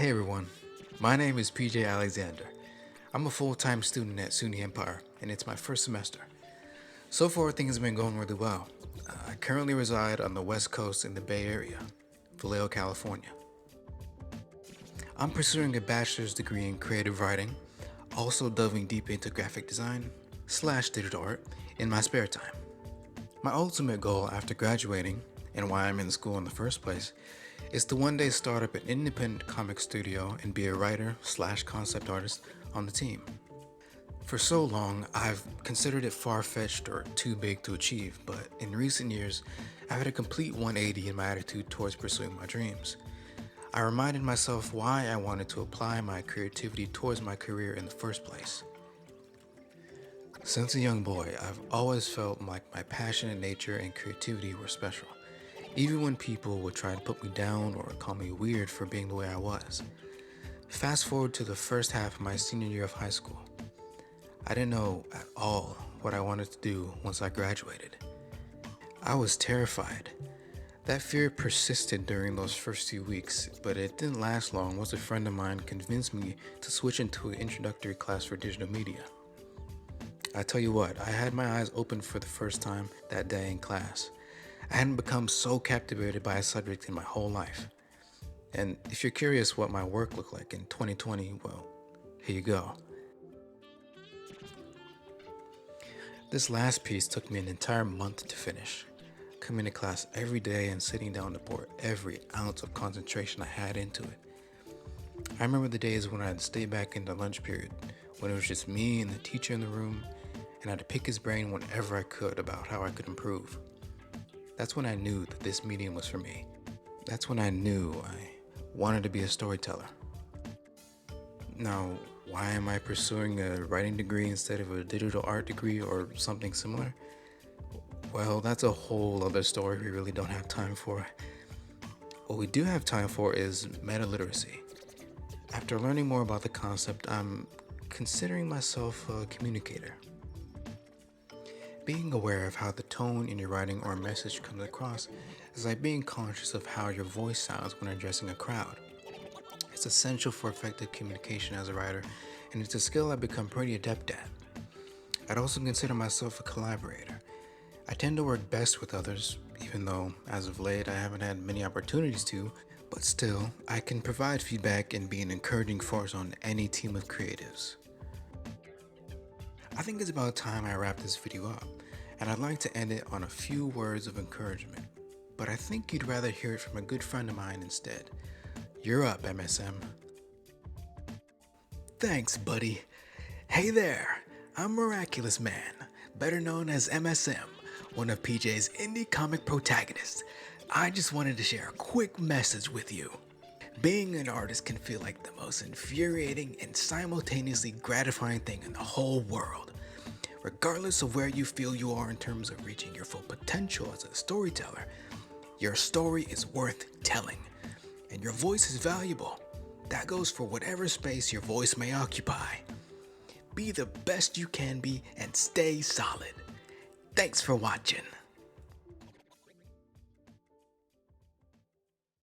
Hey everyone, my name is PJ Alexander. I'm a full-time student at SUNY Empire, and it's my first semester. So far, things have been going really well. I currently reside on the West Coast in the Bay Area, Vallejo, California. I'm pursuing a bachelor's degree in creative writing, also delving deep into graphic design / digital art in my spare time. My ultimate goal after graduating, and why I'm in school in the first place, is to one day start up an independent comic studio and be a writer / concept artist on the team. For so long, I've considered it far-fetched or too big to achieve, but in recent years, I've had a complete 180 in my attitude towards pursuing my dreams. I reminded myself why I wanted to apply my creativity towards my career in the first place. Since a young boy, I've always felt like my passionate nature and creativity were special, even when people would try to put me down or call me weird for being the way I was. Fast forward to the first half of my senior year of high school. I didn't know at all what I wanted to do once I graduated. I was terrified. That fear persisted during those first few weeks, but it didn't last long once a friend of mine convinced me to switch into an introductory class for digital media. I tell you what, I had my eyes open for the first time that day in class. I hadn't become so captivated by a subject in my whole life. And if you're curious what my work looked like in 2020, well, here you go. This last piece took me an entire month to finish, coming to class every day and sitting down to pour every ounce of concentration I had into it. I remember the days when I'd stay back in the lunch period, when it was just me and the teacher in the room, and I'd pick his brain whenever I could about how I could improve. That's when I knew that this medium was for me. That's when I knew I wanted to be a storyteller. Now, why am I pursuing a writing degree instead of a digital art degree or something similar? Well, that's a whole other story we really don't have time for. What we do have time for is metaliteracy. After learning more about the concept, I'm considering myself a communicator. Being aware of how the tone in your writing or message comes across is like being conscious of how your voice sounds when addressing a crowd. It's essential for effective communication as a writer, and it's a skill I've become pretty adept at. I'd also consider myself a collaborator. I tend to work best with others, even though, as of late, I haven't had many opportunities to, but still, I can provide feedback and be an encouraging force on any team of creatives. I think it's about time I wrap this video up, and I'd like to end it on a few words of encouragement, but I think you'd rather hear it from a good friend of mine instead. You're up, MSM. Thanks, buddy. Hey there, I'm Miraculous Man, better known as MSM, one of PJ's indie comic protagonists. I just wanted to share a quick message with you. Being an artist can feel like the most infuriating and simultaneously gratifying thing in the whole world. Regardless of where you feel you are in terms of reaching your full potential as a storyteller, your story is worth telling, and your voice is valuable. That goes for whatever space your voice may occupy. Be the best you can be and stay solid. Thanks for watching.